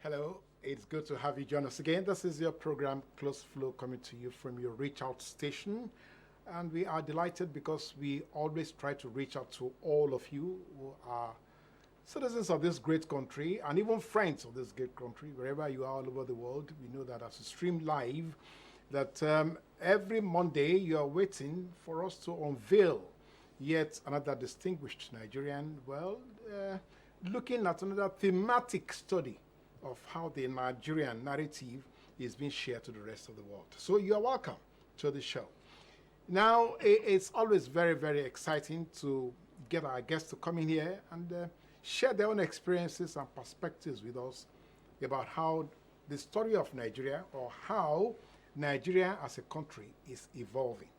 Hello, it's good to have you join us again. This is your program, Close Flow, coming to you from your Reach Out station. And we are delighted because we always try to reach out to all of you who are citizens of this great country and even friends of this great country, wherever you are all over the world. We know that as we stream live, that every Monday you are waiting for us to unveil yet another distinguished Nigerian, looking at another thematic study of how the Nigerian narrative is being shared to the rest of the world. So you are welcome to the show. Now, it's always very, very exciting to get our guests to come in here and share their own experiences and perspectives with us about how the story of Nigeria or how Nigeria as a country is evolving.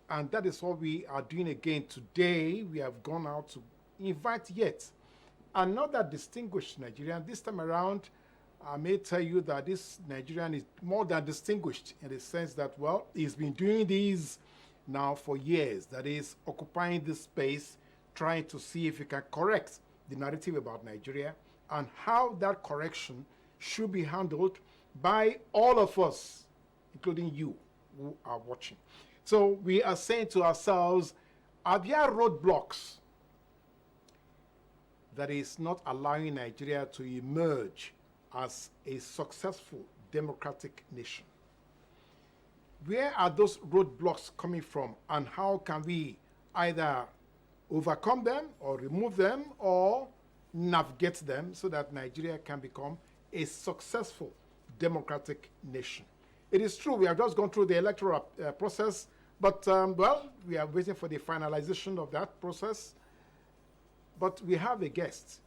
And that is what we are doing again today. We have gone out to invite yet another distinguished Nigerian. This time around, I may tell you that this Nigerian is more than distinguished in the sense that, well, he's been doing this now for years. That is, occupying this space, trying to see if he can correct the narrative about Nigeria and how that correction should be handled by all of us, including you who are watching. So we are saying to ourselves, are there roadblocks that is not allowing Nigeria to emerge as a successful democratic nation? Where are those roadblocks coming from, and how can we either overcome them or remove them or navigate them so that Nigeria can become a successful democratic nation? It is true, we have just gone through the electoral process, but we are waiting for the finalization of that process. But we have a guest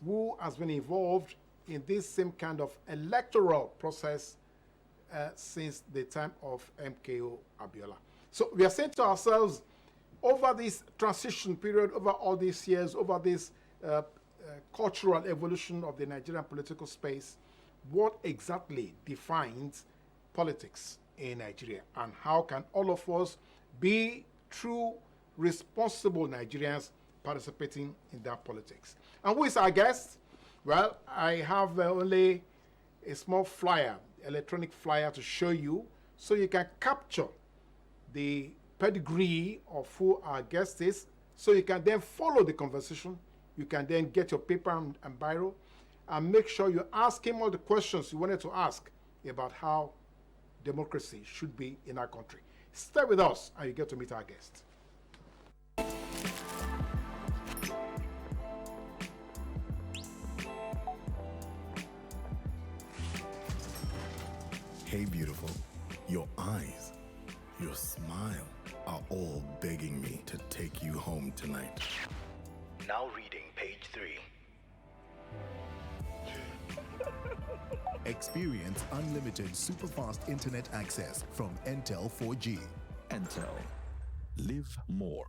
who has been involved in this same kind of electoral process since the time of MKO Abiola. So we are saying to ourselves, over this transition period, over all these years, over this cultural evolution of the Nigerian political space, what exactly defines politics in Nigeria? And how can all of us be true, responsible Nigerians participating in that politics? And who is our guest? Well, I have only a small flyer, electronic flyer to show you so you can capture the pedigree of who our guest is, so you can then follow the conversation. You can then get your paper and biro and make sure you ask him all the questions you wanted to ask about how democracy should be in our country. Stay with us and you get to meet our guest. Hey, beautiful, your eyes, your smile are all begging me to take you home tonight. Now reading page 3. Experience unlimited super-fast internet access from Entel 4G. Entel. Live more.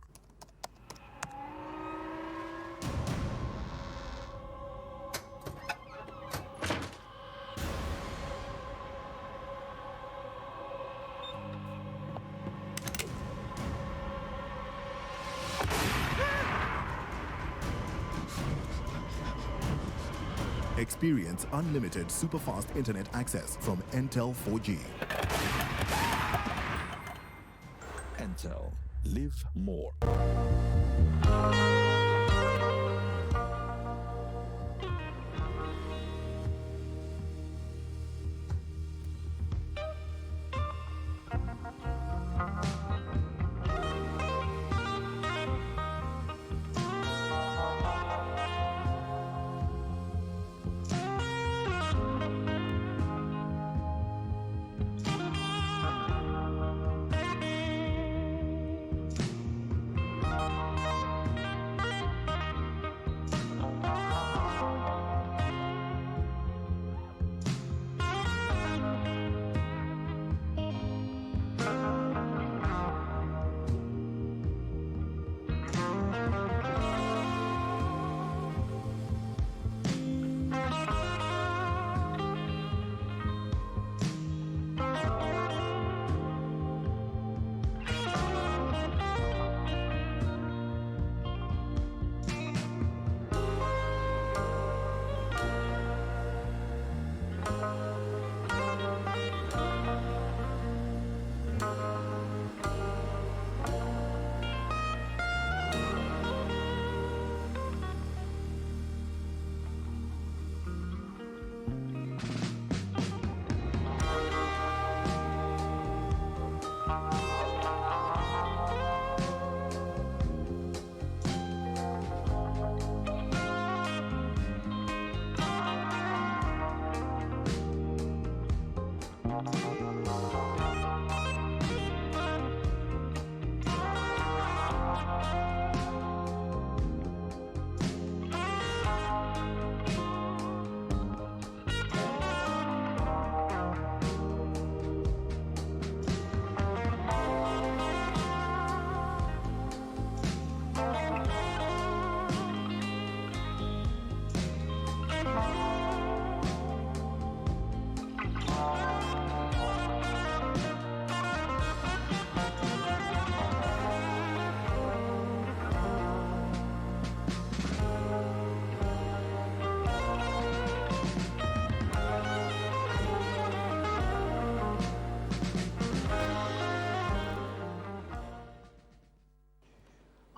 Experience unlimited super-fast internet access from Entel 4G. Entel. Live more.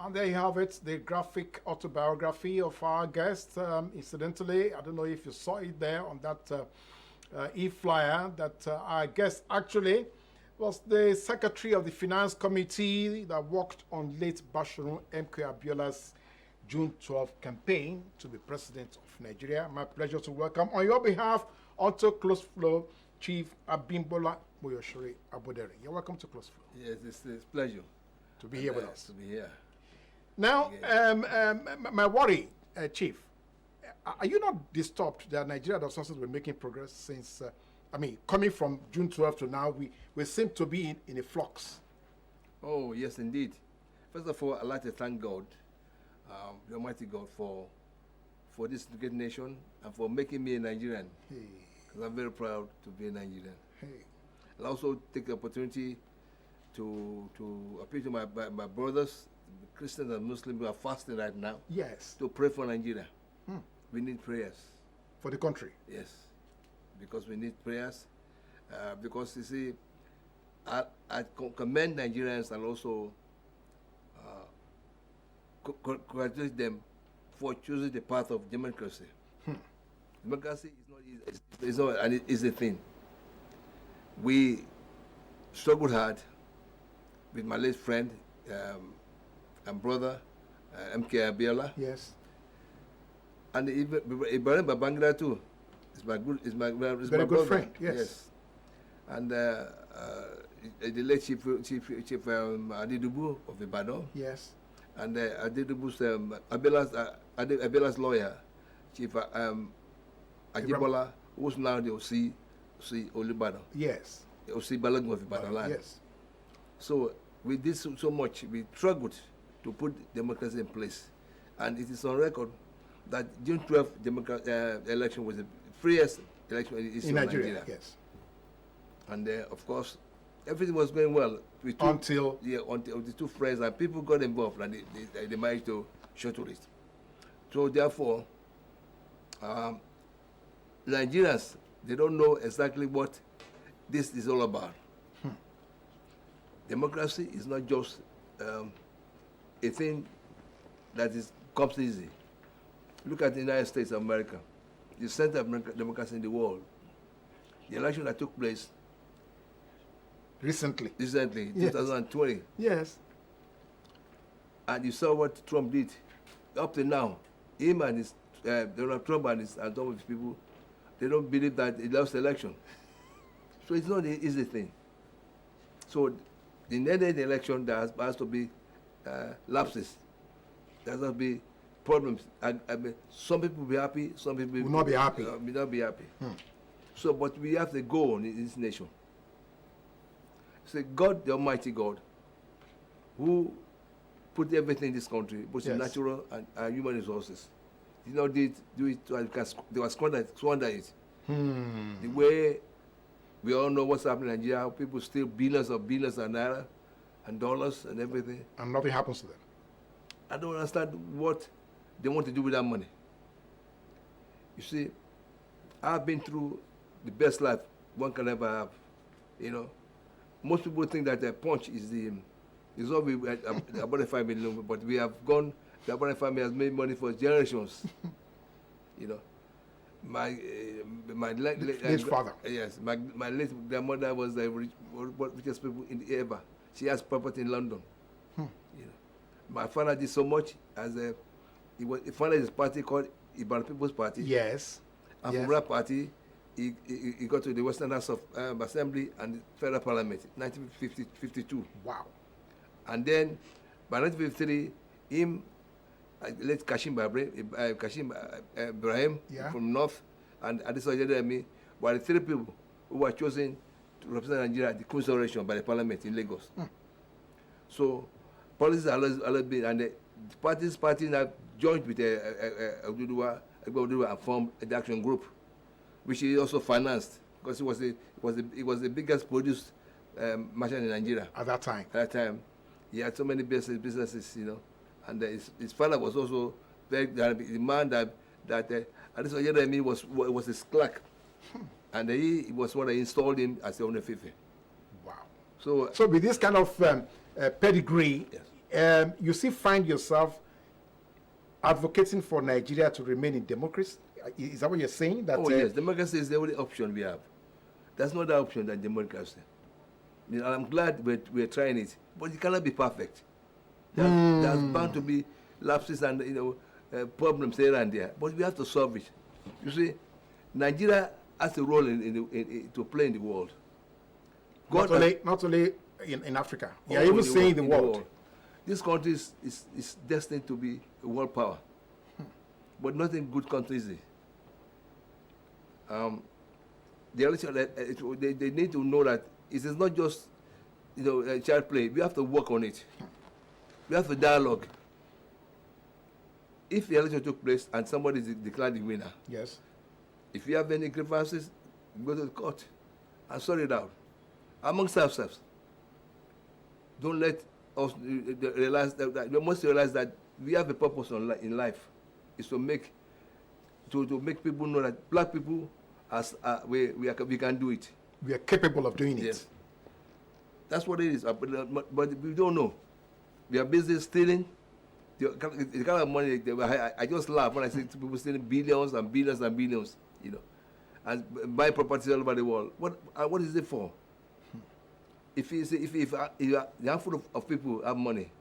And there you have it, the graphic autobiography of our guest. Incidentally, I don't know if you saw it there on that e-flyer, that our guest actually was the secretary of the finance committee that worked on late Bashiru M.K. Abiola's June 12 campaign to be president of Nigeria. My pleasure to welcome on your behalf onto Close Flow Chief Abimbola Moyosore Aboderin. You're welcome to Close Flow. Yes, it's a pleasure to be here with us. To be here. Now, my worry, Chief, are you not disturbed that Nigeria does not seem to be making progress since, coming from June 12 to now, we seem to be in a flux? Oh, yes, indeed. First of all, I'd like to thank God, the Almighty God, for this great nation and for making me a Nigerian. Because I'm very proud to be a Nigerian. I'll also take the opportunity to appeal to my brothers, Christians and Muslims who are fasting right now. Yes. To pray for Nigeria. We need prayers. For the country? Yes. Because we need prayers. Because, you see, I commend Nigerians and also congratulate them for choosing the path of democracy. Democracy is not easy. It's not an easy thing. We struggled hard with my late friend and brother, M.K. Abiola. Yes. And Ibrahim Babangida too. It's my very good brother. Friend. Yes. And the late Chief Adidubu of Ibadan. Yes. And Adidubu's Abiola's lawyer, Chief Agribola, who's now the OC Olubadan. Yes. The OC Balogun of Ibadan land. Yes. So we did so much. We struggled to put democracy in place, and it is on record that June 12th election was the freest election in Nigeria. Yes. And of course, everything was going well until the two friends and people got involved, and they managed to shuttle it. So therefore, Nigerians, they don't know exactly what this is all about. Democracy is not just a thing that comes easy. Look at the United States of America, the center of democracy in the world. The election that took place recently, yes. 2020. Yes. And you saw what Trump did. Up to now, him and his Donald Trump and some of his people, they don't believe that he lost the election. So it's not an easy thing. So in any election, there has to be lapses. There has to be problems. Some people will be happy, some people will not be happy. Will not be happy. So, but we have the goal in this nation. So God, the Almighty God, who put everything in this country, both yes. natural and human resources, did not do it because they were squander it. The way we all know what's happening in Nigeria, how people steal billions of naira and dollars and everything. And nothing happens to them. I don't understand what they want to do with that money. You see, I've been through the best life one can ever have. You know, most people think that a punch is what we about the family, but we have gone. The Aboderin family has made money for generations. You know, my late father. Yes, my late grandmother was the richest people in the ever. She has property in London. You know, my father did so much as he founded his party called Ibadan People's Party. Yes. And from that party, he got to the Western House of Assembly and the Federal Parliament in 1952. Wow. And then by 1953, him, late Kashim Ibrahim from North and Adesoye Adeyemi were the three people who were chosen to represent Nigeria at the Queen's Oration by the Parliament in Lagos. So policies are always been, and the party now joined with Oduduwa and formed the Action Group, which he also financed because it was the biggest produce merchant in Nigeria at that time. At that time, he had so many businesses, you know, and his father was also the man that Adesoye Adeyemi was his clerk, and he was one that installed him as the Onefife. Wow. So with this kind of pedigree, yes. you still find yourself advocating for Nigeria to remain in democracy? Is that what you're saying? That, Oh, yes, democracy is the only option we have. There's no other option than democracy. You know, I'm glad we're trying it, but it cannot be perfect. There's bound to be lapses and problems here and there, but we have to solve it. You see, Nigeria has a role to play in the world. not only in Africa. You're all even in saying the world. This country is destined to be a world power, but not in good country is it. The election, they need to know that it is not just child play. We have to work on it. We have to dialogue. If the election took place and somebody is declared the winner, Yes. if you have any grievances, go to the court and sort it out amongst ourselves. Don't let us realize that we must realize that we have a purpose in life, is to make people know that black people we can do it. We are capable of doing it. Yes. That's what it is. But we don't know. We are busy stealing. The kind of money, I just laugh when I see people stealing billions and billions and billions, and buy properties all over the world. What is it for? If a handful of people have money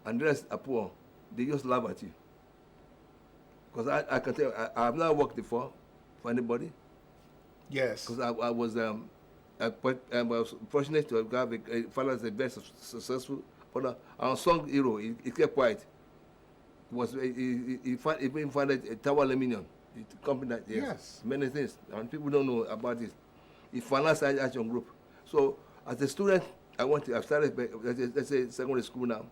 and the rest are poor, they just laugh at you. Because I can tell you, I have not worked before for anybody. Yes. Because I was fortunate to have a father that's the best successful, but our unsung hero, he kept quiet. He founded a tower aluminium, a company that Yes. many things, and people don't know about it. He financed action group. So as a student, I started, let's say secondary school now.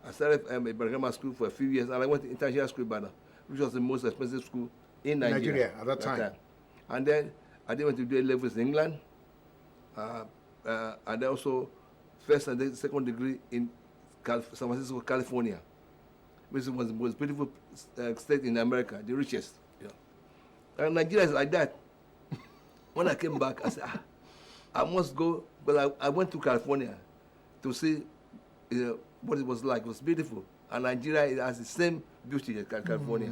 I started a grammar school for a few years, and I went to international school, which was the most expensive school in Nigeria at that time. And then I then went to do A-levels in England, and then also first and then second degree in San Francisco, California, which was the most beautiful state in America, the richest. And Nigeria is like that. When I came back, I said, I must go. But I went to California to see what it was like. It was beautiful. And Nigeria has the same beauty as California.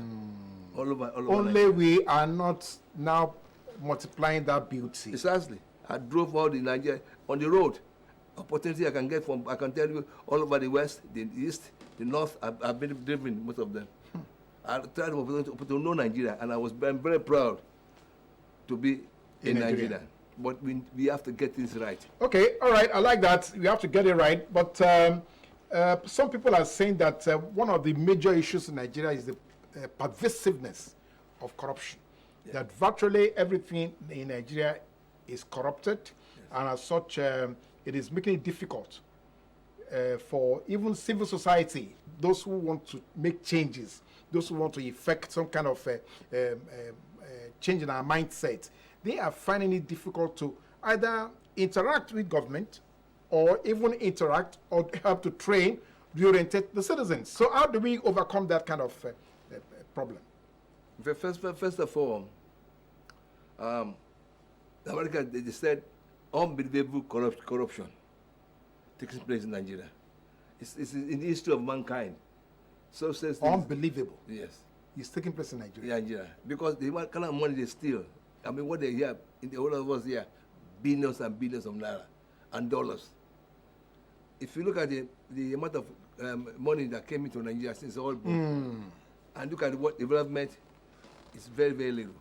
All over Only Nigeria. we are not now multiplying that beauty. Precisely. I drove all the Nigeria on the road. Opportunity I can get from, I can tell you, all over the west, the east, the north. I've been driven most of them. I tried to know Nigeria, and I'm very proud to be in Nigeria. But we have to get this right. Okay, all right, I like that. We have to get it right. But some people are saying that one of the major issues in Nigeria is the pervasiveness of corruption. Yeah. That virtually everything in Nigeria is corrupted, and as such, it is making it difficult for even civil society, those who want to make changes, those who want to effect some kind of change in our mindset. They are finding it difficult to either interact with government or even interact or help to train, reorientate the citizens. So how do we overcome that kind of problem? First of all, America, they said unbelievable corruption takes place in Nigeria. It's in the history of mankind. So says unbelievable. Yes. It's taking place in Nigeria. Nigeria. Because the kind of money they steal, I mean, what they have in the whole of us here, billions and billions of naira and dollars. If you look at the amount of money that came into Nigeria since all born, and look at what development, it's very, very little.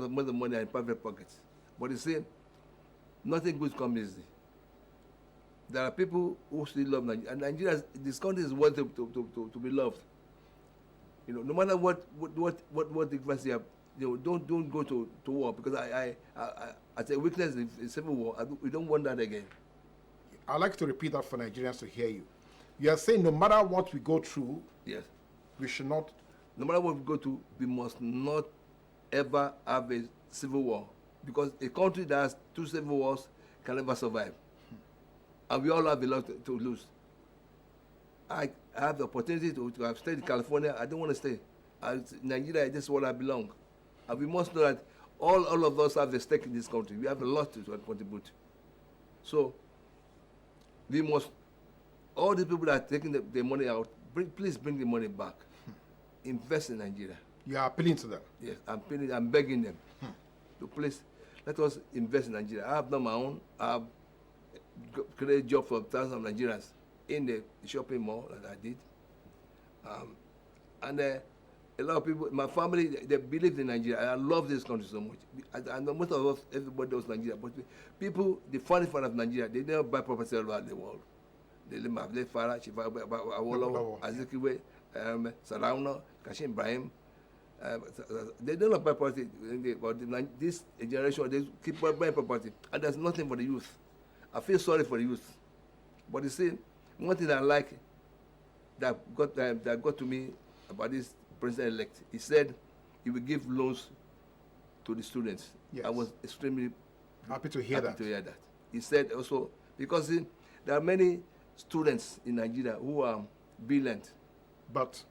Most of the money are in private pockets. But you see, nothing good comes easy. There are people who still love Nigeria, and Nigeria, this country is worth to be loved. No matter what difference you have, don't go to war, because I as a witness in civil war, we don't want that again. I'd like to repeat that for Nigerians to hear you. You are saying no matter what we go through, yes, we should not. No matter what we go to, we must not ever have a civil war, because a country that has 2 civil wars can never survive, and we all have a lot to lose. I have the opportunity to have stayed in California. I don't want to stay. Nigeria, this is where I belong. And we must know that all of us have a stake in this country. We have a lot to contribute. So we must all the people that are taking the money out, please bring the money back. Invest in Nigeria. You are appealing to them. Yes, I'm begging them to please let us invest in Nigeria. I have done my own. I have created job for thousands of Nigerians in the shopping mall that I did. And a lot of people, my family, they believe in Nigeria. I love this country so much. I know most of us, everybody knows Nigeria, but people, the funny part of Nigeria, they never buy property all over the world. They live my late father, Chifa Awolowo, Azikiwe, Sarauna, Kashim Ibrahim. They don't buy property, but this generation, they keep buying property, and there's nothing for the youth. I feel sorry for the youth. But you see, one thing I like that got to me about this president-elect, he said he will give loans to the students. Yes. I was extremely Happy to hear that. He said also, because there are many students in Nigeria who are brilliant, But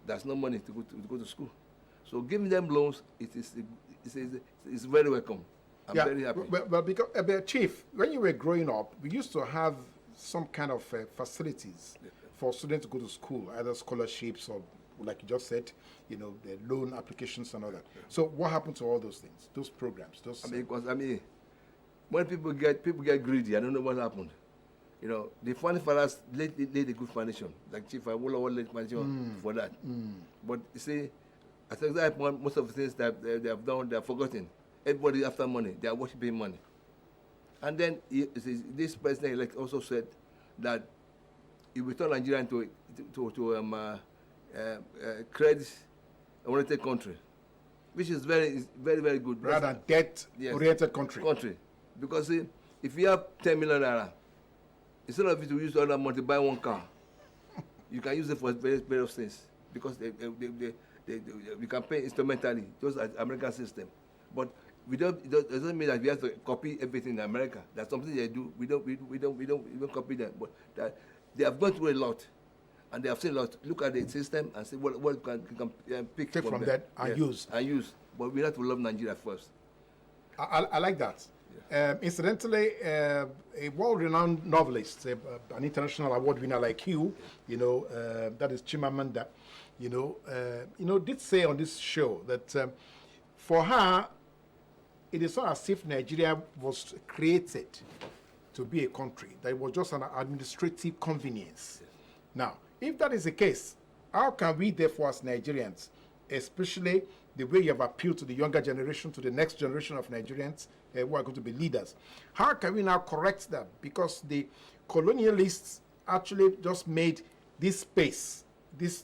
there's no money to go to school. So giving them loans, it's very welcome. I'm very happy. Well, because Chief, when you were growing up, we used to have some kind of facilities for students to go to school, either scholarships or, like you just said, the loan applications and all that. So what happened to all those things, those programs? When people get greedy, I don't know what happened. The funny for us laid a good foundation, like Chief Awolowo laid foundation for that. But you see, I think that most of the things that they have done, they have forgotten. Everybody after money, they are worshiping money. And then this president-elect also said that he will turn Nigeria into credit-oriented country, which is very, very good. Rather than debt-oriented country. Because if you have 10 million naira, instead of it to use all that money to buy one car, you can use it for various things. Because we can pay instrumentally, just as American system. But it doesn't mean that we have to copy everything in America. That's something they do. We don't copy them. But they have gone through a lot, and they have seen a lot. Look at the system and see what can pick Take from that and use. But we have to love Nigeria first. I like that. Yeah. Incidentally, a world-renowned novelist, an international award winner like you, that is Chimamanda, did say on this show that for her, it is not as if Nigeria was created to be a country, that it was just an administrative convenience. Yes. Now, if that is the case, how can we therefore as Nigerians, especially the way you have appealed to the younger generation, to the next generation of Nigerians who are going to be leaders, how can we now correct that? Because the colonialists actually just made this space, this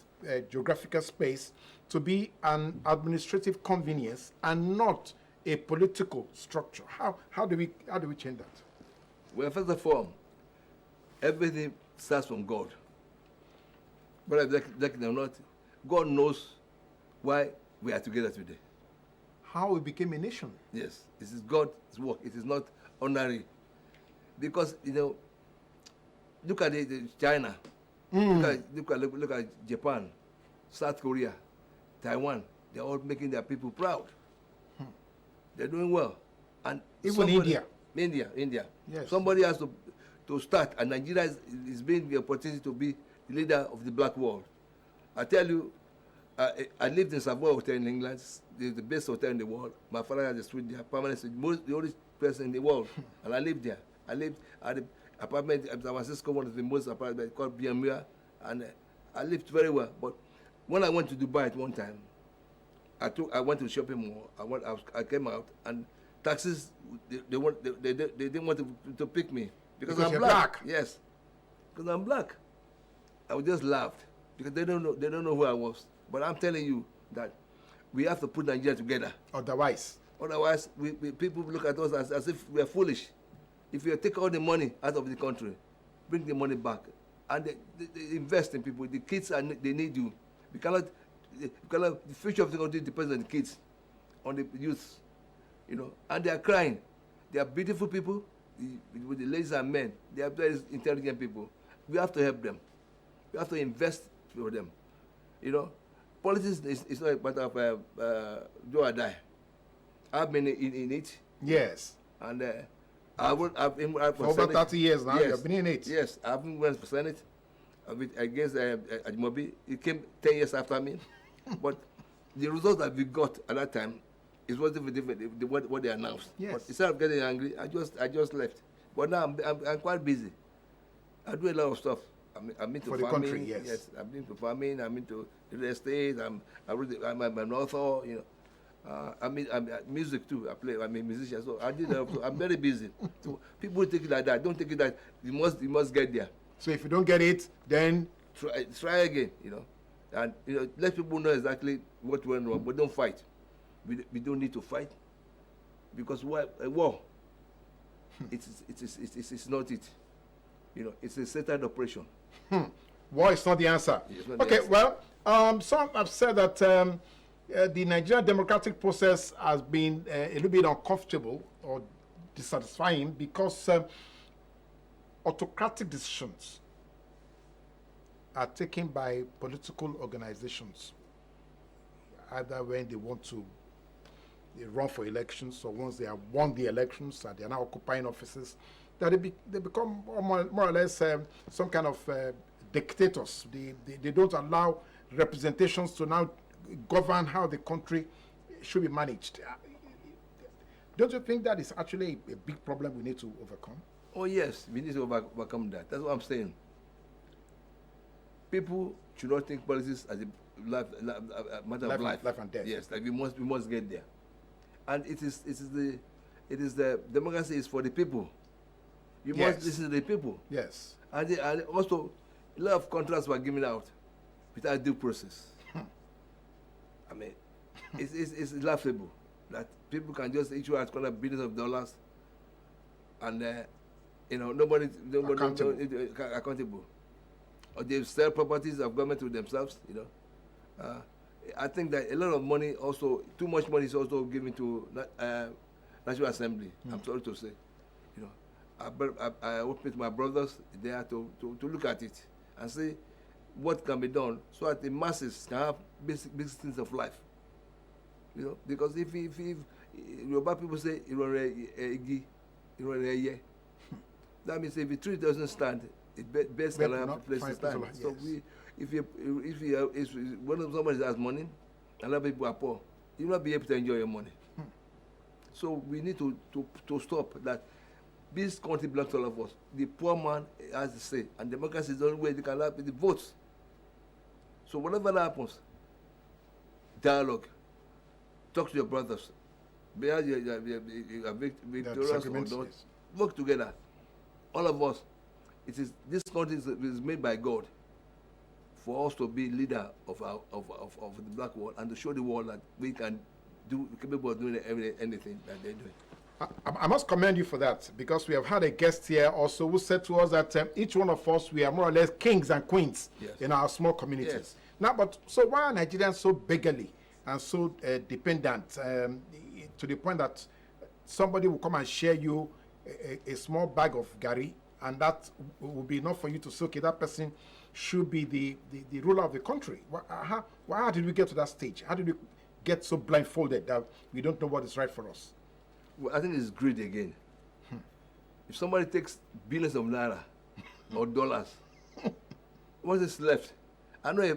geographical space, to be an administrative convenience and not a political structure. How do we change that? Well, first of all, everything starts from God. Whether like it or not, God knows why we are together today. How we became a nation? Yes, this is God's work. It is not ordinary. Because look at China, look at Japan, South Korea, Taiwan. They're all making their people proud. They're doing well. And even India. Yes. Somebody has to start, and Nigeria is being the opportunity to be the leader of the black world. I tell you, I lived in Savoy Hotel in England, the best hotel in the world. My father had a suite there, permanent suite, the oldest person in the world, and I lived there. I lived at the apartment at San Francisco, one of the most apartments called Biamia, and I lived very well. But when I went to Dubai at one time, I went to the shopping mall. I came out, and taxis they didn't want to pick me because I'm black. Yes, because I'm black. I just laughed because they don't know who I was. But I'm telling you that we have to put Nigeria together. Otherwise, people look at us as if we are foolish. If you take all the money out of the country, bring the money back, and they invest in people. The kids they need you. The future of the country depends on the kids, on the youth, and they are crying. They are beautiful people, with the ladies and men. They are very intelligent people. We have to help them. We have to invest for them. Politics is not a matter of do or die. I've been in it. Yes. And I've For over 30 years now, you've been in it. Yes, I've been running for Senate against Ajimobi. He came 10 years after me. But the result that we got at that time is what they announced. Yes. But instead of getting angry, I just left. But now I'm quite busy. I do a lot of stuff. I'm into For the farming. country, yes. I'm into farming. I'm into real estate. I'm an author. You know, I'm music too. I'm a musician. So I did. I'm very busy. So people take it like that. Don't take it that you must get there. So if you don't get it, then Try again. You know, and let people know exactly what went wrong. But don't fight. We don't need to fight because a war. It's not it. You know, it's a Satan operation. War is not the answer. It's not the Okay, answer. well, some have said that the Nigerian democratic process has been a little bit uncomfortable or dissatisfying because autocratic decisions are taken by political organizations, either when they want to run for elections or once they have won the elections and they are now occupying offices, that they become more or less some kind of dictators. They don't allow representations to now govern how the country should be managed. Don't you think that is actually a big problem we need to overcome? Oh yes, we need to overcome that. That's what I'm saying. People should not think politics as a matter of life. Life and death. Yes, like we must get there. And it is the democracy is for the people. You Yes. must listen to the people. Yes. And also, a lot of contracts were given out without due process. I mean, it's laughable that people can just issue out billions of dollars, and nobody accountable. Or they sell properties of government to themselves. I think that a lot of money also, too much money is also given to National Assembly. I'm sorry to say. I work with my brothers there to look at it and see what can be done so that the masses can have basic things of life. Because if Yoruba people say that means if the tree doesn't stand, it best can have a place to stand. So if somebody has money and other people are poor, you will not be able to enjoy your money. So we need to stop that. This country belongs to all of us. The poor man has to say, and democracy is the only way they can have the votes. So whatever happens, dialogue, talk to your brothers, be victorious or not, yes. work together. All of us. This country is made by God for us to be leader of the black world and to show the world that we can do, capable of doing anything that they're doing. I must commend you for that, because we have had a guest here also who said to us that each one of us, we are more or less kings and queens in our small communities. Yes. Now, but so why are Nigerians so beggarly and so dependent to the point that somebody will come and share you a small bag of gari, and that will be enough for you to say, okay, that person should be the ruler of the country? How did we get to that stage? How did we get so blindfolded that we don't know what is right for us? Well, I think it's greed again. If somebody takes billions of naira or dollars, what is left? I know a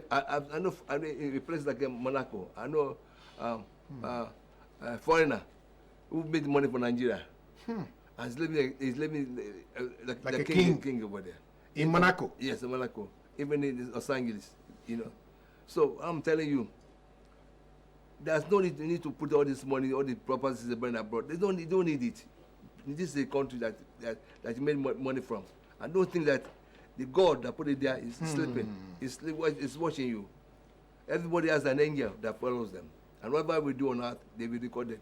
place like Monaco. I know a foreigner who made money for Nigeria, and he's living like a king over there In Monaco? Yes, in Monaco, even in Los Angeles. So I'm telling you, there's no need to put all this money, all the properties abroad. They don't need it. This is a country that you made money from. I don't think that the God that put it there is sleeping. It's watching you. Everybody has an angel that follows them. And whatever we do on earth, they will record it.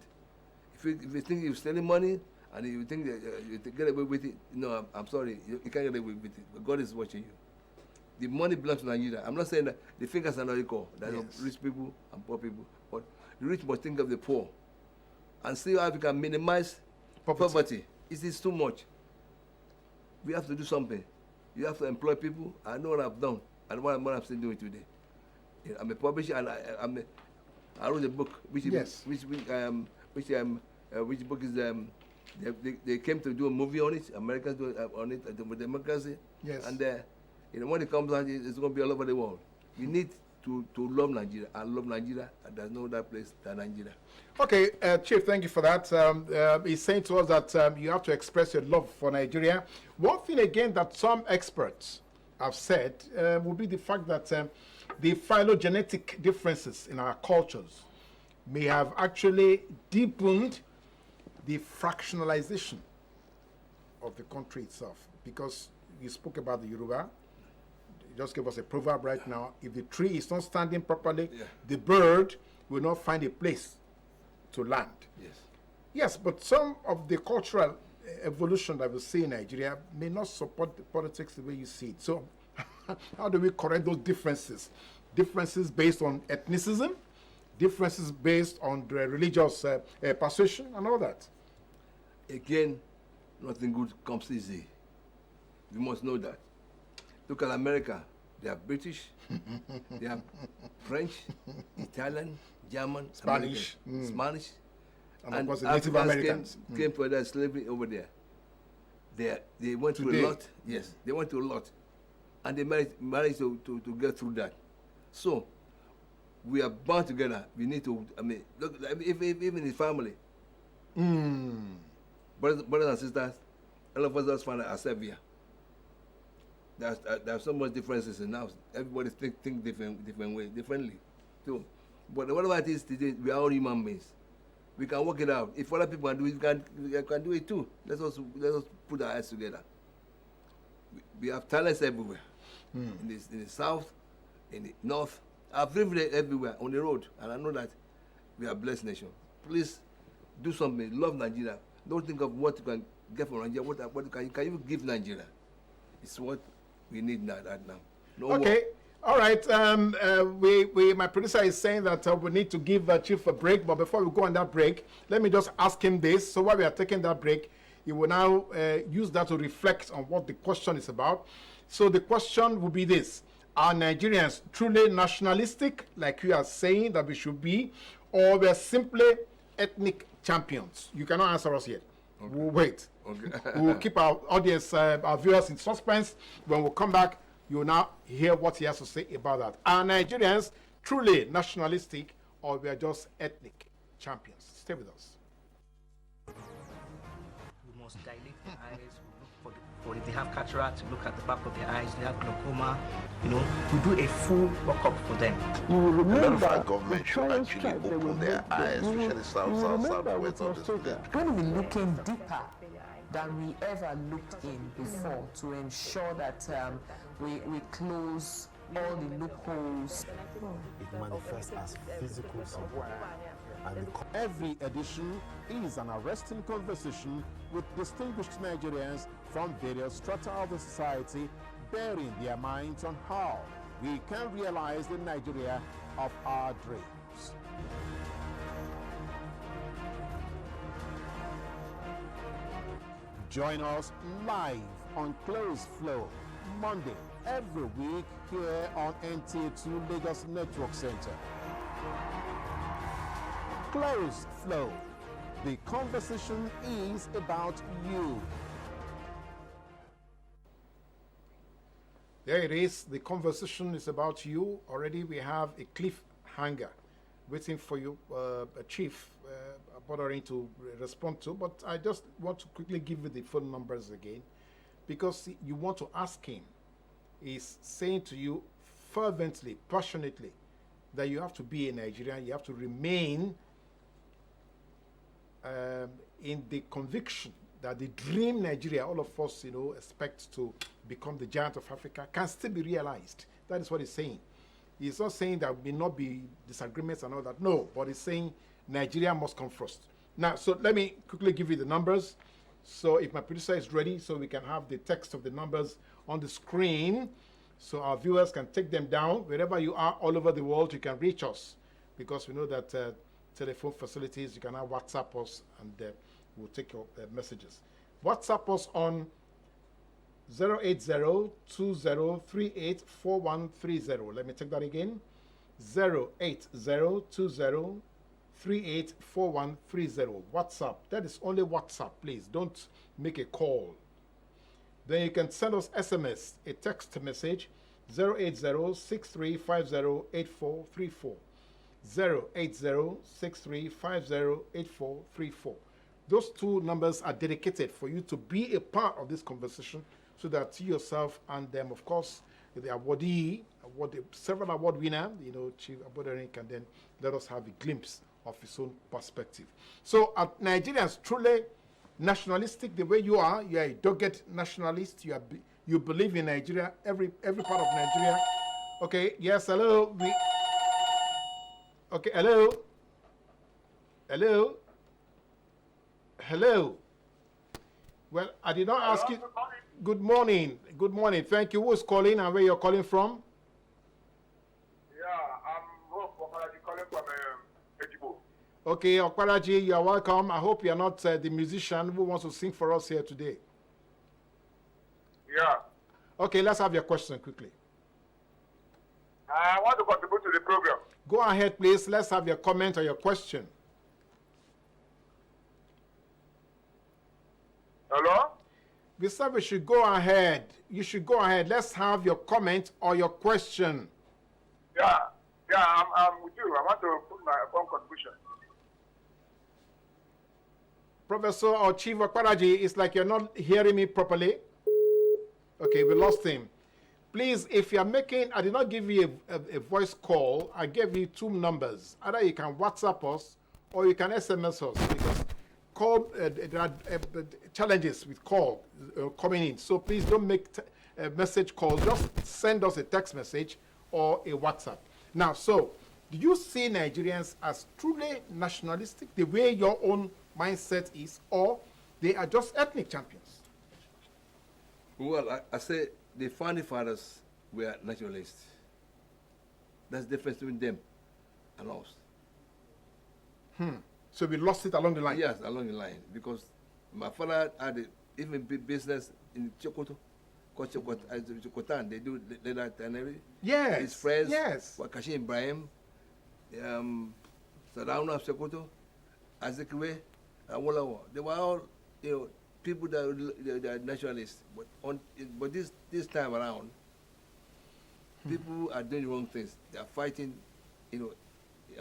If you think you're stealing money and you think that you get away with it, no, I'm sorry, you can't get away with it. But God is watching you. The money belongs to Nigeria. I'm not saying that the fingers are not equal. There are rich people and poor people. But the rich must think of the poor and see how we can minimize poverty. It is too much. We have to do something. You have to employ people. I know what I've done and what I'm still doing today. I'm a publisher, and I wrote a book which book is They came to do a movie on it. Americans do on it with democracy. Yes. And when it comes out, it's going to be all over the world. We need to love Nigeria. I love Nigeria. And there's no other place than Nigeria. Okay, Chief, thank you for that. He's saying to us that you have to express your love for Nigeria. One thing again that some experts have said would be the fact that the phylogenetic differences in our cultures may have actually deepened the fractionalization of the country itself. Because you spoke about the Yoruba. You just gave us a proverb right now. If the tree is not standing properly, the bird will not find a place to land. Yes. Yes, but some of the cultural evolution that we see in Nigeria may not support the politics the way you see it. So how do we correct those differences? Differences based on ethnicism, differences based on the religious persuasion and all that. Again, nothing good comes easy. You must know that. Look at America. They are British, they are French, Italian, German, Spanish. Spanish. And of course the Native Africans Americans. came for their slavery over there. They went through a lot. Yes, they went through a lot. And they managed to get through that. So, we are bound together. We need to, look, even in family, brothers and sisters, all of us just find ourselves here. There's so much differences in us. Everybody think differently. So, but whatever it is today, we are all human beings. We can work it out. If other people can do it, we can do it too. Let us put our heads together. We have talents everywhere. In the south, in the north. I've lived everywhere on the road, and I know that we are a blessed nation. Please do something. Love Nigeria. Don't think of what you can get from Nigeria. What can you give Nigeria? It's what we need right now. No Okay. more. All right. My producer is saying that we need to give Chief a break. But before we go on that break, let me just ask him this. So while we are taking that break, he will now use that to reflect on what the question is about. So the question will be this. Are Nigerians truly nationalistic, like you are saying that we should be, or we are simply ethnic champions? You cannot answer us yet. Okay. We'll wait. Okay. We'll keep our audience, our viewers in suspense. When we come back, you will now hear what he has to say about that. Are Nigerians truly nationalistic, or we are just ethnic champions? Stay with us. We must dilate the eyes, we look for if they have cataract, look at the back of their eyes, they have glaucoma, we do a full workup for them. You will remember a lot of our government should actually open their eyes, especially southwest of the state. Going to be looking deeper than we ever looked in before to ensure that we close all the loopholes. It manifests as physical support. And every edition is an arresting conversation with distinguished Nigerians from various strata of the society, bearing their minds on how we can realize the Nigeria of our dreams. Join us live on Close Flow, Monday, every week here on NTA2 Lagos Network Center. Close Flow. The conversation is about you. There it is. The conversation is about you. Already we have a cliffhanger waiting for you, Chief Aboderin, to respond to. But I just want to quickly give you the phone numbers again, because you want to ask him. He's saying to you fervently, passionately, that you have to be a Nigerian. You have to remain in the conviction that the dream Nigeria, all of us, expect to become the giant of Africa, can still be realized. That is what he's saying. He's not saying there may not be disagreements and all that. No, but he's saying Nigeria must come first. Now, so let me quickly give you the numbers. So if my producer is ready, so we can have the text of the numbers on the screen, so our viewers can take them down. Wherever you are all over the world, you can reach us, because we know that telephone facilities, you can now WhatsApp us, and we'll take your messages. WhatsApp us on 08020384130. Let me take that again. 08020384130. 384130. WhatsApp. That is only WhatsApp, please. Don't make a call. Then you can send us SMS, a text message, 08063508434. 08063508434. Those two numbers are dedicated for you to be a part of this conversation so that you yourself and them, of course, the awardee, several award winner, Chief Aboderin can then let us have a glimpse of his own perspective. So Nigerians truly nationalistic the way you are a dogged nationalist. You believe in Nigeria, every part of Nigeria. Okay, yes, hello. Okay, hello. Well, I did not ask you. Good morning. Good morning. Thank you. Who's calling and where you're calling from? Yeah, I'm calling from Ejibo. Okay, Okwaraji, you are welcome. I hope you are not the musician who wants to sing for us here today. Yeah. Okay, let's have your question quickly. I want to contribute to the program. Go ahead, please. Let's have your comment or your question. Hello? We said we should go ahead. You should go ahead. Let's have your comment or your question. Yeah, I'm with you. I want to put my own contribution. Professor or Chief Okwaraji, it's like you're not hearing me properly. Okay, we lost him. Please, if you're making, I did not give you a voice call. I gave you two numbers. Either you can WhatsApp us or you can SMS us because there are challenges with call coming in. So please don't make a message call. Just send us a text message or a WhatsApp. Now, so do you see Nigerians as truly nationalistic, the way your own mindset is, or they are just ethnic champions? Well, I say the founding fathers were nationalists. That's the difference between them and us. So we lost it along the line? Yes, along the line. Because my father had even big business in Chokoto. Called Chokotan. They do leather tannery. Yes. His friends, yes. Wakashi Ibrahim, Sadauna of Chokoto, Azikiwe, Awolawo. They were all, people that are nationalists. But this time around, people are doing wrong things. They are fighting,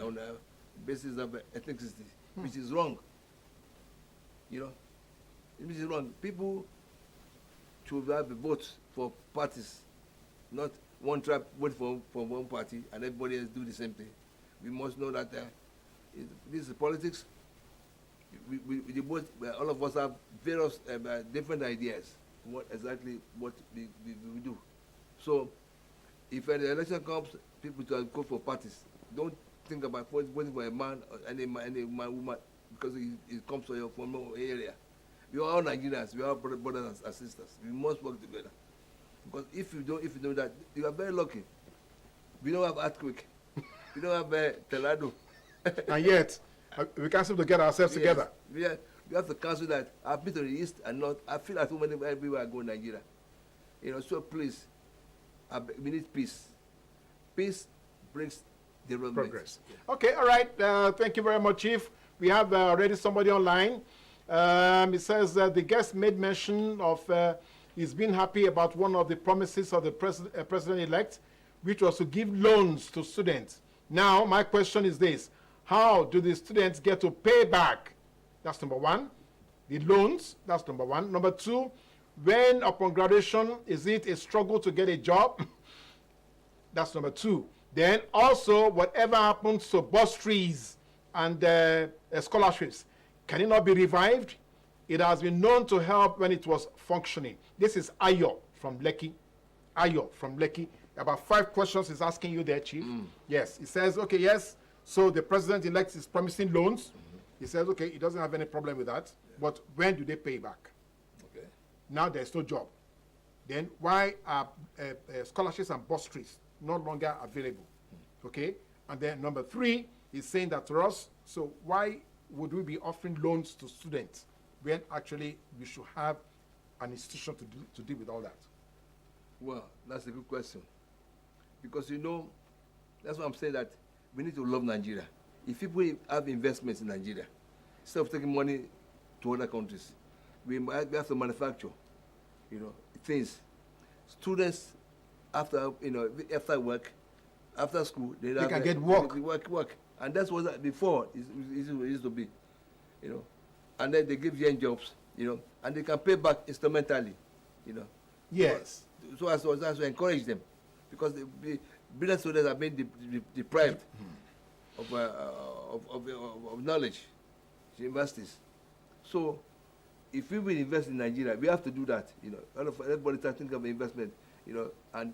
on the basis of ethnicity, which is wrong. Which is wrong. People should have a vote for parties, not one tribe vote for one party and everybody else do the same thing. We must know that this is politics. We both, all of us have various different ideas what we do. So if an election comes, people to go for parties. Don't think about voting for a man or any woman because it comes from your area. We are all Nigerians. We are all brothers and sisters. We must work together. Because if you know that, you are very lucky. We don't have earthquake. We don't have tornado. And yet, we can't seem to get ourselves together. We have to cancel that. I've been to the east and north. I feel at home everywhere I go in Nigeria. So please, we need peace. Peace brings development. Progress. Okay, all right. Thank you very much, Chief. We have already somebody online. It says that the guest made mention of he's been happy about one of the promises of the president-elect, which was to give loans to students. Now, my question is this. How do the students get to pay back? That's number one. The loans, that's number one. Number two, when upon graduation, is it a struggle to get a job? That's number two. Then also, whatever happens to bursaries and scholarships, can it not be revived? It has been known to help when it was functioning. This is Ayo from Lekki. Ayo from Lekki. About 5 questions he's asking you there, Chief. Yes, he says, okay, yes, so the president-elect is promising loans. He says, okay, he doesn't have any problem with that. But when do they pay back? Okay. Now there's no job. Then why are scholarships and bursaries no longer available? Okay? And then number 3 is saying that to us, so why would we be offering loans to students when actually we should have an institution to deal with all that? Well, that's a good question. Because that's why I'm saying that we need to love Nigeria. if people have investments in Nigeria, instead of taking money to other countries, we have to manufacture, things. Students, after work, after school, they can get work. Work. And that's what before it used to be, And then they give young jobs, and they can pay back instrumentally, Yes. So as to encourage them, because the brilliant students are being deprived of knowledge, universities. So if we will invest in Nigeria, we have to do that. Everybody start thinking of investment, and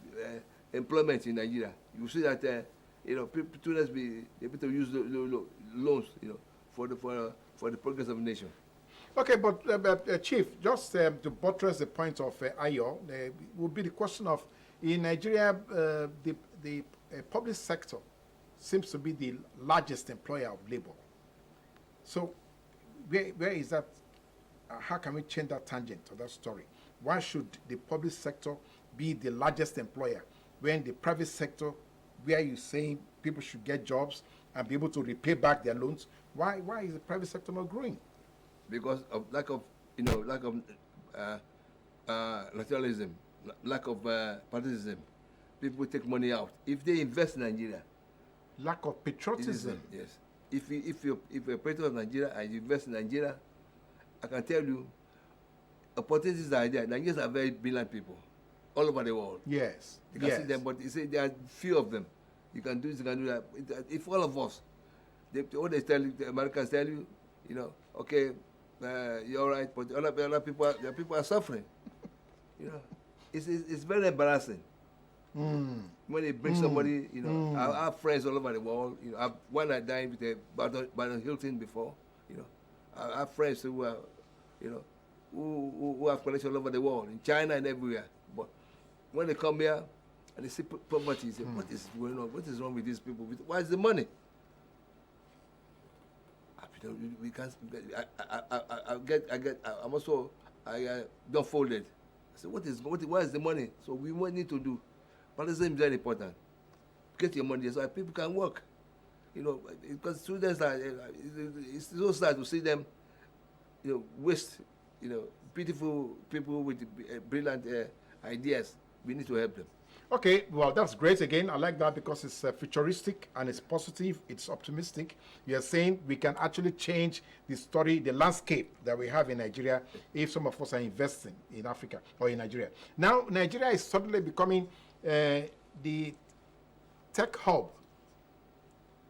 employment in Nigeria. You see that students be able to use loans, for the progress of the nation. Okay, but Chief, just to buttress the point of Ayo, would be the question of, in Nigeria, the public sector seems to be the largest employer of labor. So where is that? How can we change that tangent of that story? Why should the public sector be the largest employer when the private sector, where you're saying people should get jobs and be able to repay back their loans, why is the private sector not growing? Because of lack of nationalism, lack of patriotism. People take money out. If they invest in Nigeria, lack of patriotism. Yes. If you're a patriot of Nigeria and you invest in Nigeria, I can tell you, opportunities are there. Nigerians are very brilliant people, all over the world. Yes. You can see them, but you say there are few of them. You can do this, you can do that. If all of us, what they tell you, the Americans tell you, okay, you're all right, but other people are suffering. It's very embarrassing. When they bring somebody, I have friends all over the world. One I dined with Baron Hilton before. I have friends who are, who have connections all over the world, in China and everywhere. But when they come here and they see poverty, they say, what is going on? What is wrong with these people? Why is the money? We can't. I'm also dumbfounded. I said, why is the money? So what need to do? Patriotism is very important. Get your money so that people can work. Because students are, it's so sad to see them, waste, beautiful people with brilliant ideas. We need to help them. Okay, well, that's great again. I like that because it's futuristic and it's positive, it's optimistic. You're saying we can actually change the story, the landscape that we have in Nigeria if some of us are investing in Africa or in Nigeria. Now, Nigeria is suddenly becoming the tech hub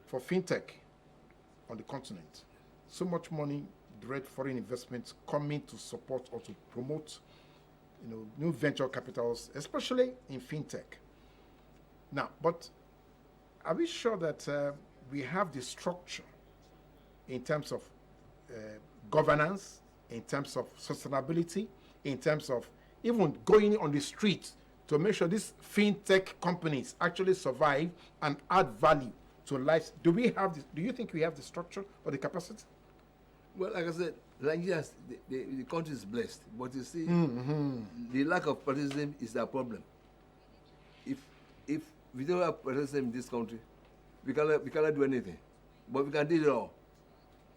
for fintech on the continent. So much money, direct foreign investments coming to support or to promote new venture capitals, especially in fintech. Now, but are we sure that we have the structure in terms of governance, in terms of sustainability, in terms of even going on the street to make sure these fintech companies actually survive and add value to lives? Do you think we have the structure or the capacity? Well, like I said, Nigeria, the country is blessed, but you see, the lack of patriotism is the problem. If we don't have patriotism in this country, we cannot do anything. But we can do it all.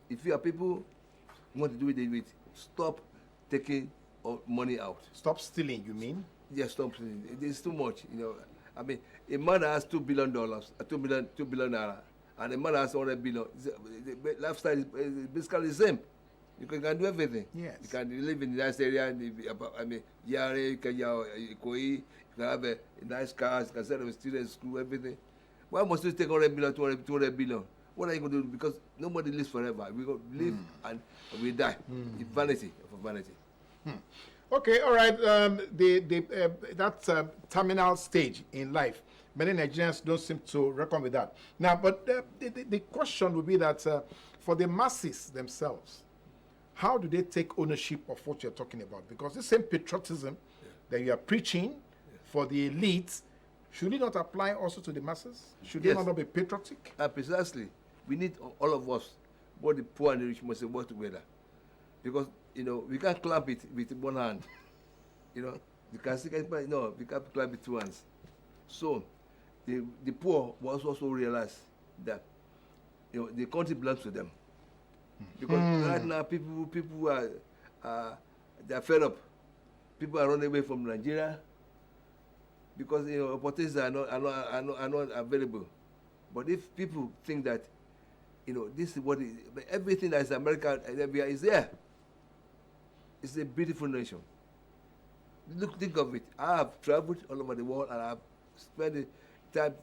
If you are people who want to do it, stop taking money out. Stop stealing, you mean? Yes, stop stealing. It's too much. I mean, a man has $2 billion, $2 billion naira, and a man has 100 billion. The lifestyle is basically the same. You can do everything. Yes. You can live in a nice area. I mean, Yare, you can have a nice car, you can send a student school, everything. Why must you take 100 billion, 200 billion? What are you going to do? Because nobody lives forever. We go live and we die. It's vanity of vanity. Okay, all right. That terminal stage in life, many Nigerians don't seem to reckon with that. Now, but the question would be that for the masses themselves, how do they take ownership of what you're talking about? Because the same patriotism that you are preaching for the elites, should it not apply also to the masses? Should they not be patriotic? Precisely. We need all of us, both the poor and the rich, must work together. Because, we can't clap it with one hand. We can't clap with two hands. So, the poor must also realize that the country belongs to them. Because right now people are they're fed up. People are running away from Nigeria because opportunities are not available. But if people think that this is what everything that is America is there. It's a beautiful nation. Think of it. I have traveled all over the world and I have spent the time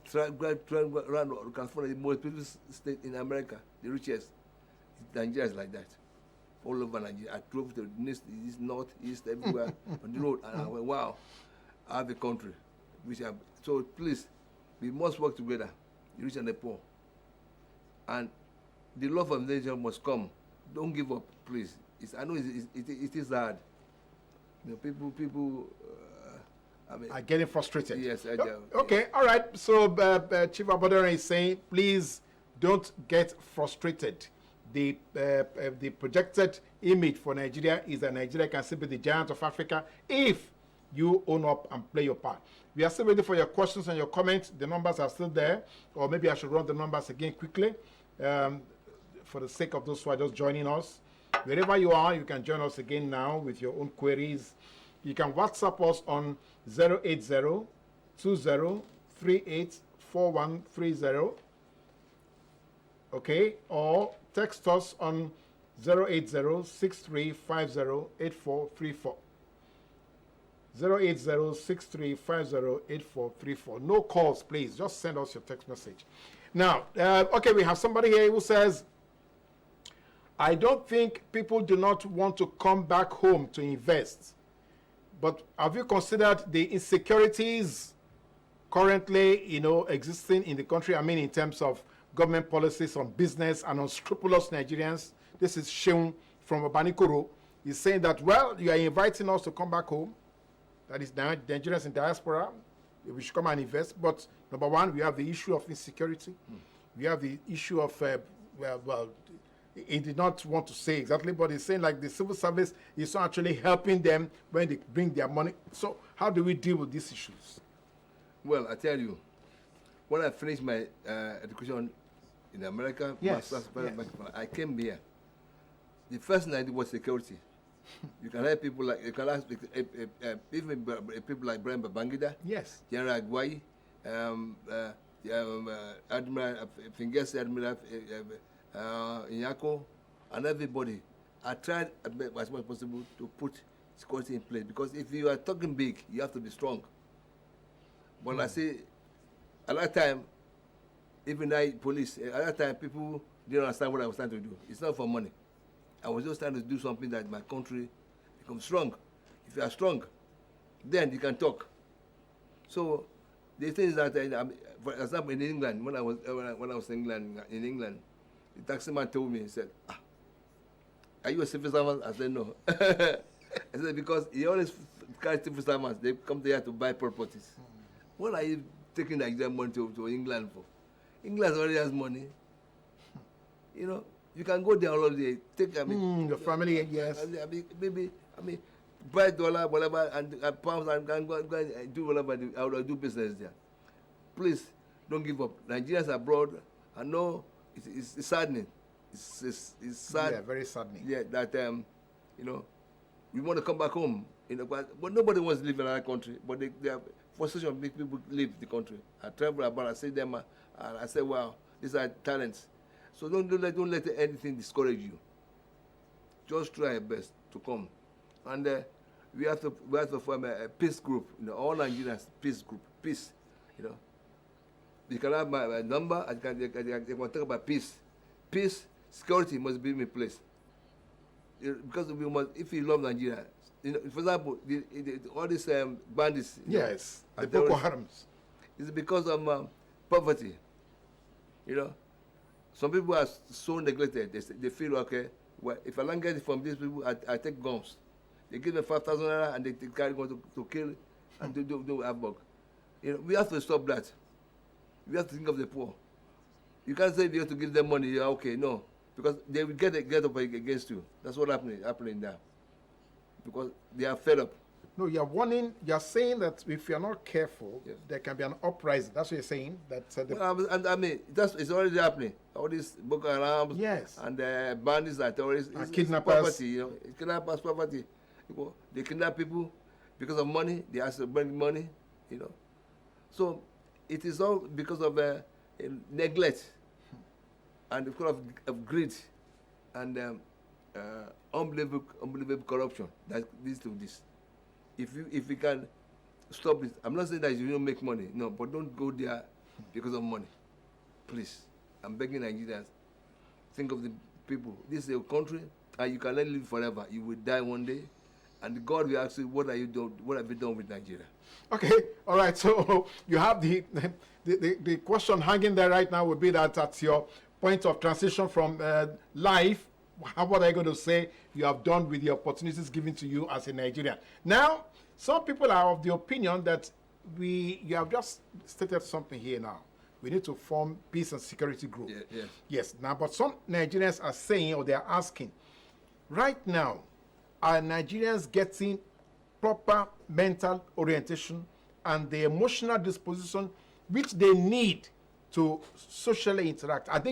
traveling around California, the most beautiful state in America, the richest. Nigeria is like that. All over Nigeria. I drove to the east, north, east, everywhere on the road, and I went, wow, I have a country. So please, we must work together, the rich and the poor. And the love of nature must come. Don't give up, please. I know it is hard. People are getting frustrated. Yes. Okay, all right. So Chief Aboderin is saying, please don't get frustrated. The projected image for Nigeria is that Nigeria can still be the giant of Africa if you own up and play your part. We are still waiting for your questions and your comments. The numbers are still there, or maybe I should run the numbers again quickly for the sake of those who are just joining us. Wherever you are, you can join us again now with your own queries. You can WhatsApp us on 080-2038-4130. Okay, or text us on 080-6350-8434. 080-6350-8434. No calls, please. Just send us your text message. Now, okay, we have somebody here who says, I don't think people do not want to come back home to invest. But have you considered the insecurities currently, existing in the country? I mean, in terms of government policies on business and unscrupulous Nigerians. This is Sheung from Abanikoro. He's saying that, well, you are inviting us to come back home. That is Nigerians in diaspora. We should come and invest. But number one, we have the issue of insecurity. We have the issue of, he did not want to say exactly, but he's saying like the civil service is not actually helping them when they bring their money. So how do we deal with these issues? Well, I tell you, when I finished my education in America, I came here. The first thing I did was security. You can have people like even people like Brian Babangida, yes, General Agwai, Admiral Fingesi, Admiral Inyako, and everybody. I tried as much as possible to put security in place because if you are talking big, you have to be strong. But I say, at that time, even police, at that time, people didn't understand what I was trying to do. It's not for money. I was just trying to do something that my country becomes strong. If you are strong, then you can talk. So the thing is that, for example, in England, when I was in England, the taxi man told me, he said, are you a civil servant? I said, no. I said, because he always carries civil servants. They come here to buy properties. What are you taking Nigerian money to England for? England already has money. You can go there already. Take, your family, yes. Maybe, buy dollar, whatever, and pounds, and go and do whatever, I will do business there. Please, don't give up. Nigerians abroad, I know it's saddening. It's sad. Yeah, very saddening. Yeah, that, we want to come back home. But nobody wants to live in another country. But they are frustration of making people leave the country. I travel about, I see them, and I say, wow, these are talents. So don't let anything discourage you. Just try your best to come. And we have to form a peace group, all Nigerians, peace group, peace, You can have my number, and you can talk about peace. Peace, security must be in place. Because we must, if you love Nigeria, for example, all these bandits. Yes, the Boko Harams. It's because of poverty. Some people are so neglected. They feel, okay, well, if I don't get it from these people, I take guns. They give them 5,000 naira and they carry on to kill and to do havoc. We have to stop that. We have to think of the poor. You can't say you have to give them money. Yeah, okay, no, because they will get up against you. That's what happening now. Because they are fed up. No, you're warning, you're saying that if you're not careful, Yes. there can be an uprising. That's what you're saying? That Well, I mean, it's already happening. All these Boko Haram Yes. and bandits and terrorists, And it's kidnappers. poverty, you know, it's kidnappers, poverty. They kidnap people because of money. They ask to bring money, you know. So it is all because of neglect and because of greed and unbelievable corruption that leads to this. If we can stop it, I'm not saying that you don't make money, no, but don't go there because of money, please. I'm begging Nigerians, think of the people. This is a country, and you cannot live forever. You will die one day, and God will ask you, what have you done with Nigeria? Okay, all right. So you have the question hanging there right now would be that at your point of transition from life, what are you going to say you have done with the opportunities given to you as a Nigerian? Now, some people are of the opinion that you have just stated something here now. We need to form peace and security group. Yeah, yes. Yes. Now, but some Nigerians are saying, or they are asking, right now, are Nigerians getting proper mental orientation and the emotional disposition which they need to socially interact? Are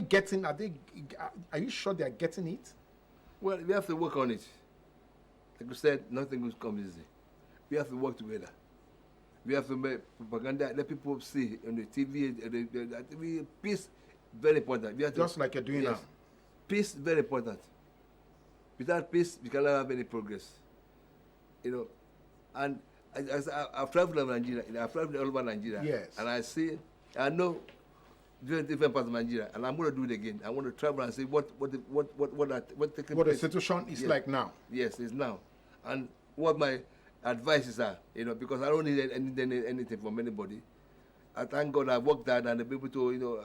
you sure they are getting it? Well, we have to work on it. Like you said, nothing will come easy. We have to work together. We have to make propaganda, let people see on the TV. Peace, very important. We have Just like you're doing now. Peace, very important. Without peace, we cannot have any progress. You know, and I've traveled in Nigeria. I've traveled all over Nigeria. Yes. And I know different parts of Nigeria, and I'm going to do it again. I want to travel and see what taking What the place. situation is Yes. like now. Yes, it's now, and what my advices are, you know, because I don't need anything from anybody. I thank God I worked hard and be able to, you know,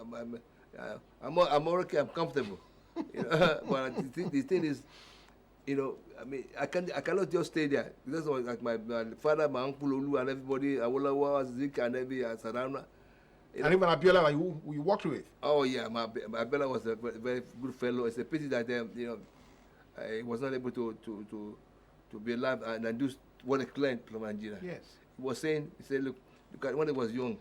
I'm okay, I'm comfortable. You know, but the thing is, you know, I mean, I cannot just stay there. That's why, like my father, my uncle Olu, and everybody, Awolowo, Zik, and every Sarana. And even Abiola, you worked with. Oh yeah, my Abiola was a very good fellow. It's a pity that you know, he was not able to be alive and do what he claimed from Nigeria. Yes. He said, look at when he was young,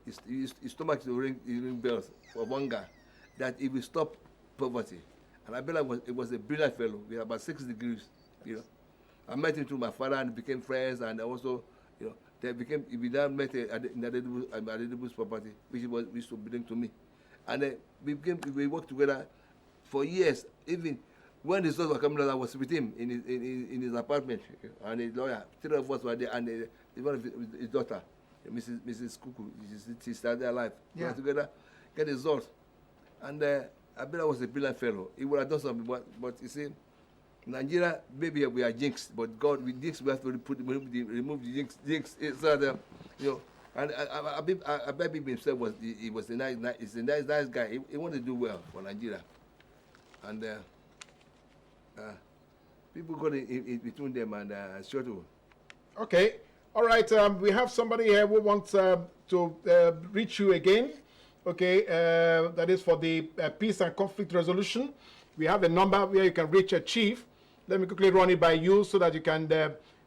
his stomach to ring bells for hunger, that he will stop poverty. And Abiola was a brilliant fellow. We had about 6 degrees, you know. I met him through my father and became friends, and also, you know, we then met in Adedibus property, which used to belong to me. And we worked together for years. Even when the results were coming out, I was with him in his apartment, and his lawyer. 3 of us were there, and one of his daughter, Mrs. Kuku, she started her life. We were together, get the results. And Abela was a brilliant fellow. He would have done something, but you see, Nigeria, maybe we are jinxed, but God, with jinx, we have to remove the jinx. So that, you know, and Ababi himself was a nice guy. He wanted to do well for Nigeria, and people got in between them and shuttle. Okay, all right. We have somebody here who wants to reach you again. Okay, that is for the peace and conflict resolution. We have a number where you can reach a chief. Let me quickly run it by you so that you can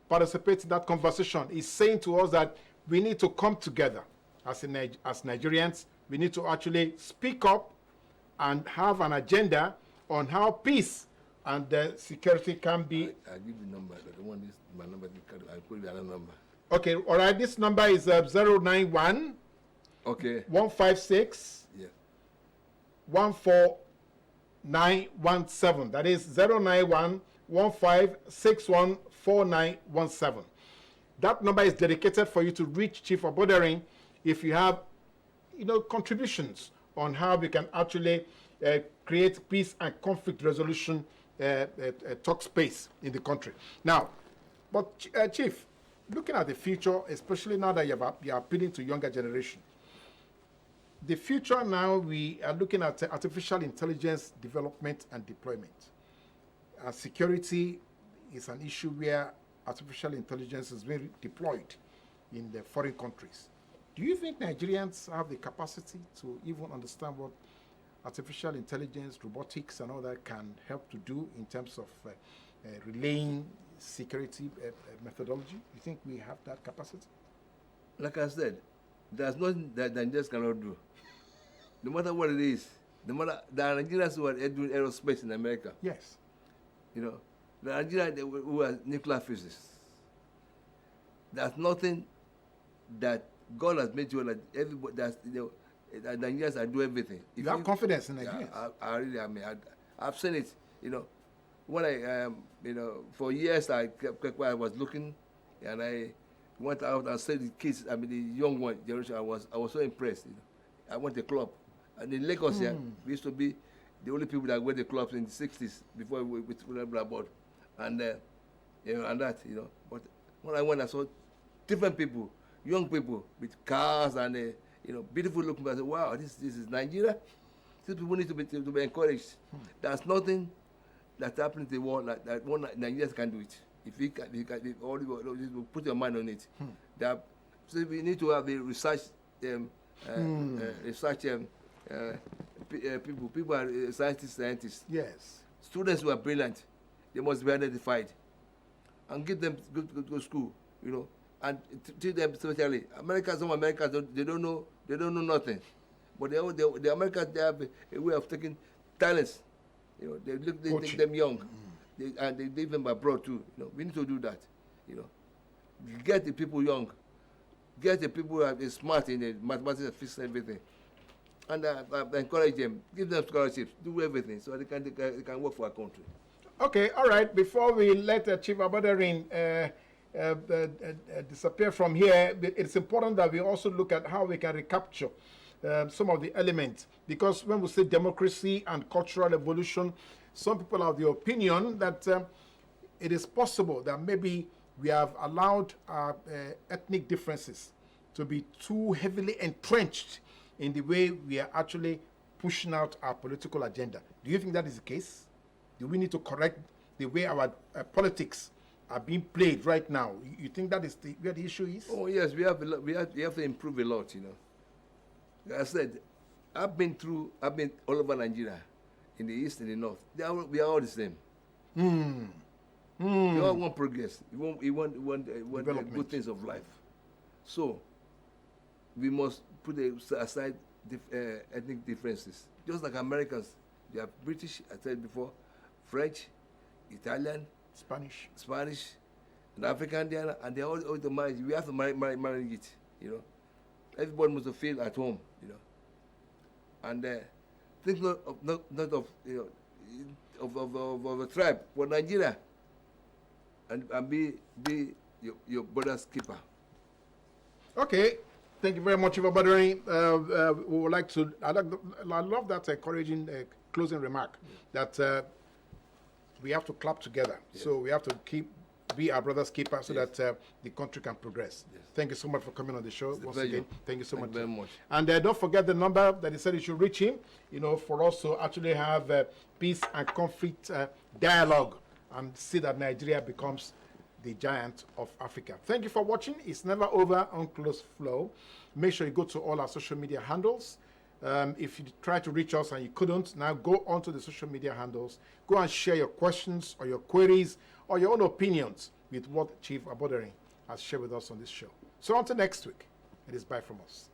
participate in that conversation. He's saying to us that we need to come together as Nigerians. We need to actually speak up and have an agenda on how peace and security can be. I give the number. I don't want this, my number. I'll put the other number. Okay, all right. This number is 091. Okay. 156. Yeah. 14917. That is 091-1561-4917. That number is dedicated for you to reach Chief Aboderin if you have, you know, contributions on how we can actually create peace and conflict resolution talk space in the country. Now, but Chief, looking at the future, especially now that you're appealing to younger generation, the future now, we are looking at artificial intelligence development and deployment. Security is an issue where artificial intelligence is being deployed in the foreign countries. Do you think Nigerians have the capacity to even understand what artificial intelligence, robotics, and all that can help to do in terms of relaying security methodology? You think we have that capacity? Like I said, there's nothing that Nigerians cannot do. No matter what it is, no matter there are Nigerians who are doing aerospace in America. Yes. You know, there are Nigerians who are nuclear physicists. There's nothing that God has made sure that everybody that Nigerians are doing everything. If you have confidence in Nigerians. Yeah, I really, I've seen it. You know, when I for years I was looking, and I went out and said the kids, the young one generation, I was so impressed. You know, I went to club, and in Lagos here, we used to be the only people that went to clubs in the 60s before we went abroad, and and that, you know. But when I went, I saw different people, young people with cars and beautiful looking. I said, wow, this is Nigeria. These people need to be encouraged. There's nothing that's happening to the world that one Nigerians can do it. If you put your mind on it. So we need to have the research people are scientists. Yes. Students who are brilliant, they must be identified, and give them go to school, you know, and teach them especially. Some Americans they don't know nothing, but the Americans, they have a way of taking talents, you know. They take them young, and they leave them abroad too. You know, we need to do that, you know. Get the people young, get the people who are smart in the mathematics, physics, and everything, and encourage them, give them scholarships, do everything so they can work for our country. Okay, all right. Before we let Chief Aboderin disappear from here, it's important that we also look at how we can recapture some of the elements, because when we say democracy and cultural evolution, some people have the opinion that it is possible that maybe we have allowed our ethnic differences to be too heavily entrenched in the way we are actually pushing out our political agenda. Do you think that is the case? Do we need to correct the way our politics are being played right now? You think that is where the issue is? Oh yes, we have to improve a lot, you know. Like I said, I've been all over Nigeria, in the east and the north. We are all the same. We all want progress. We want the good things of life. So we must put aside ethnic differences. Just like Americans, they are British, I said before, French, Italian, Spanish, and African, and they all to manage. We have to manage it, you know. Everybody must feel at home, you know. And think not of you know of a tribe, but Nigeria, and be your brother's keeper. Okay. Thank you very much, Chief Aboderin. We would like to. I love that encouraging closing remark that we have to clap together. Yes. So we have to be our brother's keeper so that the country can progress. Yes. Thank you so much for coming on the show once again. Thank you so much. Very much. And don't forget the number that he said you should reach him. You know, for us to actually have peace and conflict dialogue and see that Nigeria becomes the giant of Africa. Thank you for watching. It's never over on Close Flow. Make sure you go to all our social media handles. If you try to reach us and you couldn't, now go onto the social media handles. Go and share your questions or your queries or your own opinions with what Chief Aboderin has shared with us on this show. So until next week, it is bye from us.